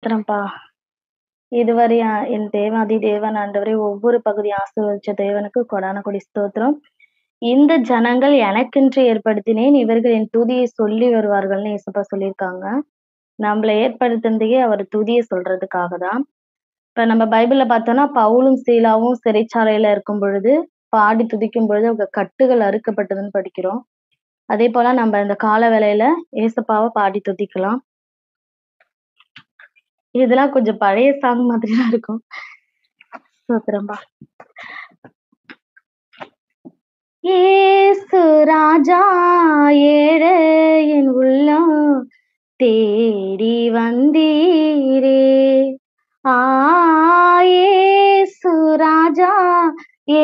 ஸ்தோத்திரம்ப்பா. இதுவரை என் தேவாதி தேவன் ஆண்டவரே ஒவ்வொரு பகுதி ஆசீர்வதிச்ச தேவனுக்கு கொடான கொடி ஸ்தோத்திரம். இந்த ஜனங்கள் எனக்கென்று ஏற்படுத்தினேன். இவர்கள் என் துதியை சொல்லி வருவார்கள்ன்னு இயேசுப்பா சொல்லியிருக்காங்க. நம்மள ஏற்படுத்தினதையே அவர் துதிய சொல்றதுக்காக தான். இப்ப நம்ம பைபிள்ல பார்த்தோம்னா, பவுலும் சீலாவும் சிறைச்சாலையில இருக்கும் பொழுது, பாடி துதிக்கும் பொழுது அவங்க கட்டுகள் அறுக்கப்பட்டதுன்னு படிக்கிறோம். அதே போல நம்ம இந்த கால வேளையில ஏசப்பாவ பாடி துதிக்கலாம். இதெல்லாம் கொஞ்சம் பழைய சாங் மாதிரி தான் இருக்கும். ஸ்தோத்திரம்பா. இயேசு ராஜா ஏழையின் உள்ளம் தேடி வந்தீரே. இயேசு ராஜா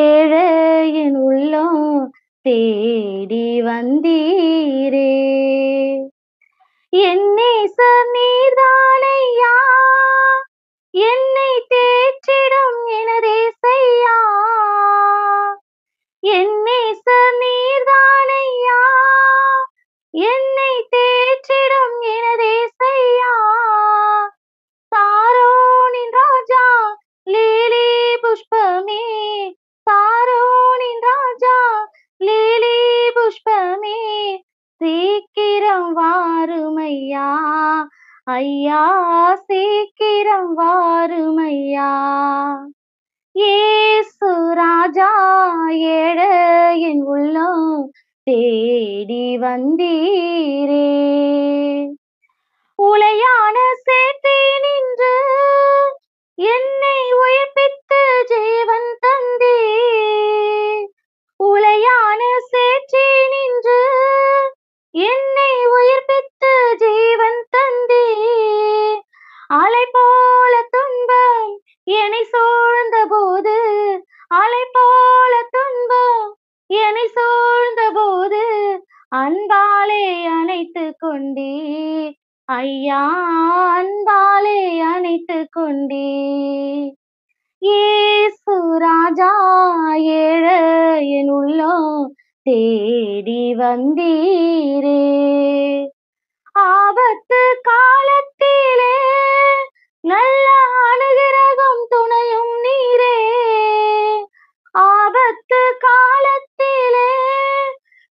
ஏழையின் உள்ளம் தேடி வந்தீரே. என் நேசர் நீர்தானையா, என்னை தேற்றிடும் எனதேசையா. என் நேசர் நீர்தானையா, என்னை தேற்றிடும் எனதேசையா. சாரோனின் ராஜா லீலி புஷ்பமே, சாரோனின் ராஜா லீலி புஷ்பமே, சீக்கிரம் வாருமையா ஐயா, சீக்கிரம் வாருமையா. இயேசு ராஜா ஏழையின் உள்ளம் தேடி வந்தீரே. உளையான சேற்றி நின்று என்னை உயிர்ப்பித்து ஜீவன் தந்தே. உளையான சேற்றி நின்று என்னை உயிர்ப்பித்து ஜீவன் தந்தே. அலை போல துன்பம் என்னை சூழ்ந்த போது, அலை போல துன்பம் என்னை சூழ்ந்த போது, அன்பாலே அணைத்து கொண்டே ஐயா, அன்பாலே அணைத்து கொண்டே. இயேசு ராஜா ஏழையின் உள்ளம் தேடி வந்தீரே. ஆபத்து காலத்திலே நல்ல அனுகிரகம் துணையும் நீரே. ஆபத்து காலத்திலே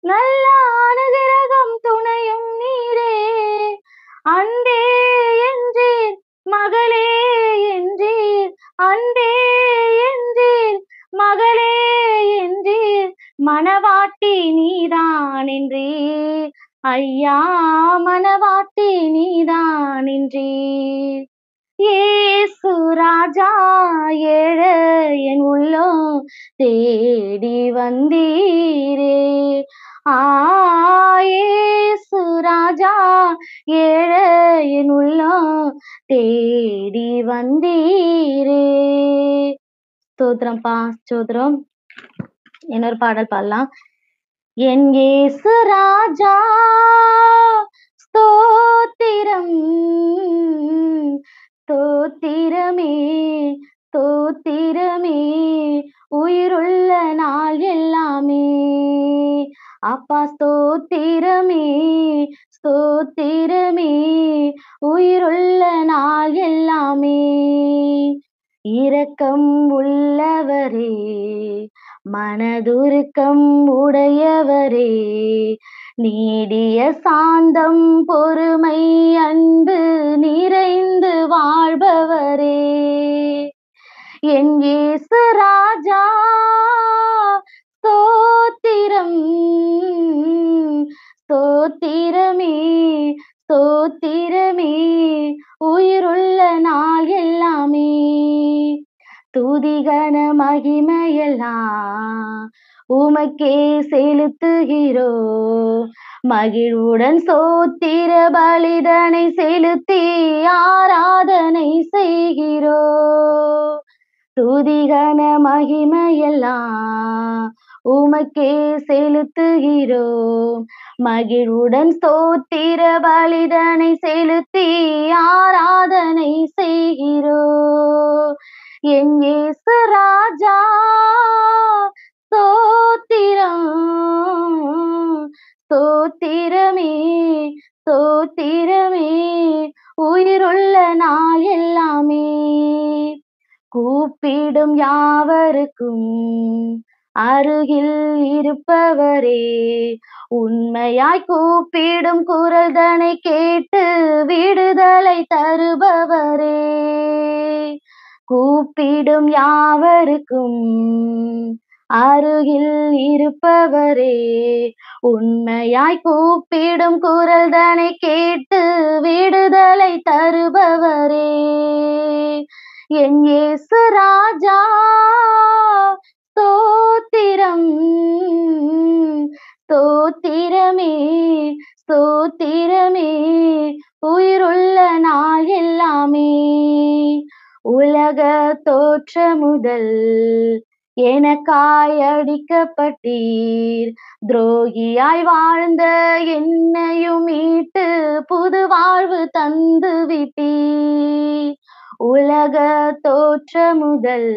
நல்ல அனுகிரகம் துணையும் நீரே. அன்பே என்றீர் மகளே என்றீர், அன்பே என்றீர் மகளே என்றீர், மணவாட்டி நீதான் என்றீர் ஐயா, மணவாட்டி நீதான் என்றீர். இயேசு ராஜா ஏழையின் உள்ளம் தேடி வந்தீரே. இயேசு ராஜா ஏழையின் உள்ளம் தேடி வந்தீரே. ஸ்தோத்திரம்ப்பா, ஸ்தோத்திரம். இன்னொரு பாடல் பாடலாம். என் இயேசு ராஜா ஸ்தோத்திரம், ஸ்தோத்திரமே ஸ்தோத்திரமே, உயிருள்ள நாள் எல்லாமே. அப்பா ஸ்தோத்திரமே ஸ்தோத்திரமே, உயிருள்ள நாள் எல்லாமே. இரக்கம் உள்ளவரே, மனதுருக்கம் உடையவரே, நீடிய சாந்தம் பொறுமை அன்பு நிறைந்து வாழ்பவரே. என் இயேசு ராஜா ஸ்தோத்திரம், ஸ்தோத்திரமே ஸ்தோத்திரமே, உயிருள்ள நாள் எல்லாமே. துதிகன மகிமையெல்லாம் உமக்கே செலுத்துகிறோ, மகிழ்வுடன் சோத்திர பலிதனை செலுத்தி ஆராதனை செய்கிறோ. துதிகன மகிமையெல்லாம் உமக்கே செலுத்துகிறோ, மகிழ்வுடன் ஸ்தோத்திர பலிதனை செலுத்தி ஆராதனை செய்கிறோ. என் இயேசு ராஜா ஸ்தோத்திரம், ஸ்தோத்திரமே ஸ்தோத்திரமே, உயிருள்ள நாள் கூப்பிடும் யாவருக்கும் அருகில் இருப்பவரே, உண்மையாய் கூப்பிடும் குரல் தனை கேட்டு விடுதலை தருபவரே. கூப்பிடும் யாவருக்கும் அருகில் இருப்பவரே, உண்மையாய் கூப்பிடும் குரல் தனை கேட்டு விடுதலை தருபவரே. என் இயேசு ராஜா ஸ்தோத்திரம், ஸ்தோத்திரமே, ஸ்தோத்திரமே, உயிருள்ள நாள் எல்லாமே. உலக தோற்ற முதல் எனக்காய் அடிக்கப்பட்டீர், துரோகியாய் வாழ்ந்த என்னையும் மீட்டு புது வாழ்வு தந்து விட்டீர். உலக தோற்ற முதல்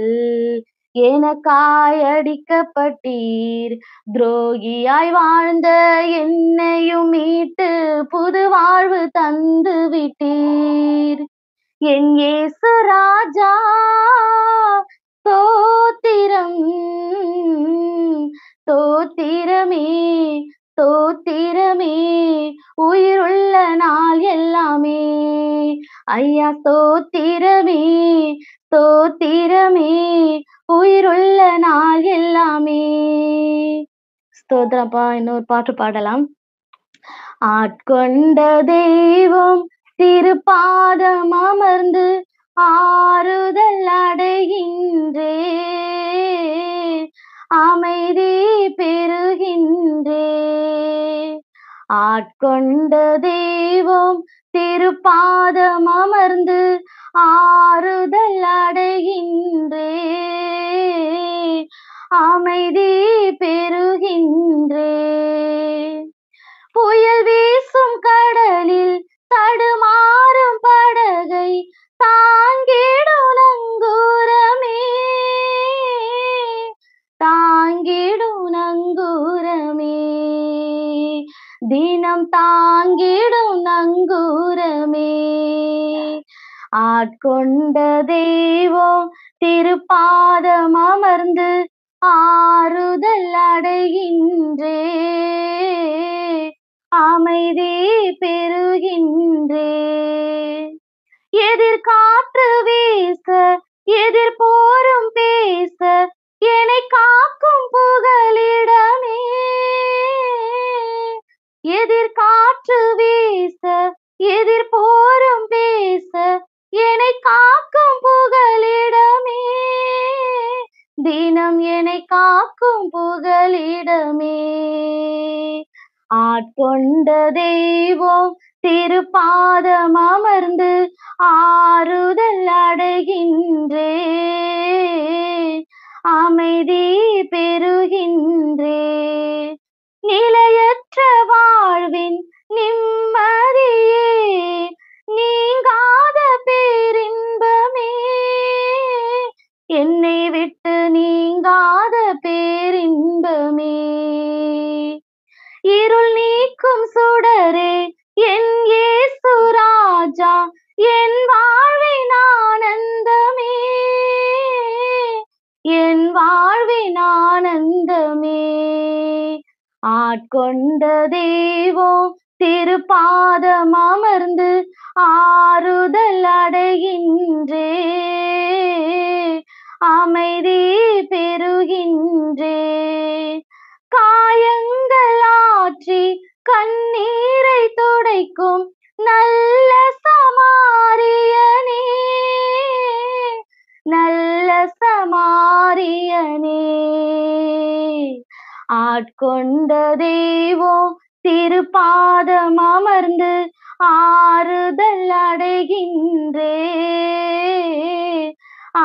எனக்காய் அடிக்கப்பட்டீர், துரோகியாய் வாழ்ந்த என்னையும் மீட்டு புது வாழ்வு தந்து விட்டீர். என் இயேசு ராஜா ஸ்தோத்திரம், ஸ்தோத்திரமே, ஸ்தோத்திரமே, உயிருள்ள நாள் எல்லாமே. ஐயா ஸ்தோத்திரமே, ஸ்தோத்திரமே, உயிருள்ள நாள் எல்லாமே. ஸ்தோத்திரப்பா. இன்னொரு பாட்டு பாடலாம். ஆட்கொண்ட தெய்வம் திருப்பாதம் அமர்ந்து ஆறுதல் அடைகின்றே, அமைதி பெறுகின்றே. ஆட்கொண்ட தெய்வம் திருப்பாதம் அமர்ந்து ஆறுதல் அடைகின்றே, அமைதி பெறுகின்றே. புயல் வீசும் கடலில் தடுமாறும் படகை தாங்கிடும் நங்கூரமே, தாங்கிடும் நங்கூரமே, தினம் தாங்கிடும் நங்கூரமே. ஆட்கொண்ட தெய்வம் திருப்பாதம் அமர்ந்து ஆறுதல் அடைகின்றே, அமைதி பெறுகின்றே. எதிர்காற்று வீச எதிர் போரும் பேச என்னை காக்கும் புகலிடமே, எதிர்காற்று வீச எதிர் போரும் பேச என்னை காக்கும் புகலிடமே, தினம் என்னை காக்கும் புகலிடமே. ஆட்கொண்ட தெய்வம் திருப்பாதம் அமர்ந்து ஆறுதல் அடைகின்றே, அமைதி பெறுகின்றே. நிலையற்ற வாழ்வின் நிம்மதியே, நீங்காத பேரின்பமே, என்னை விட்டு நீங்காத பேரின்பமே. இருள் நீக்கும் சுடரே என் இயேசு ராஜா, என் வாழ்வின் ஆனந்தமே, என் வாழ்வின் ஆனந்தமே. ஆட்கொண்ட தெய்வம் திருப்பாதம் அமர்ந்து ஆறுதல் அடைகின்றே, அமைதி பெறுகின்றே. காயங்கள் ஆற்றி கண்ணீரை துடைக்கும் நல்ல சமாரியனே, நல்ல சமாரியனே. ஆட்கொண்ட தெய்வம் திருப்பாதம் அமர்ந்து ஆறுதல் அடைகின்றே,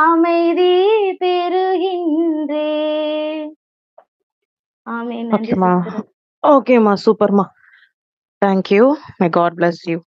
அமைதி பெறுகின்றே. ஆமென். நன்றி ஓகேம்மா. சிஸ்டர். ஓகேம்மா, சூப்பர்மா. Thank you. My God bless you.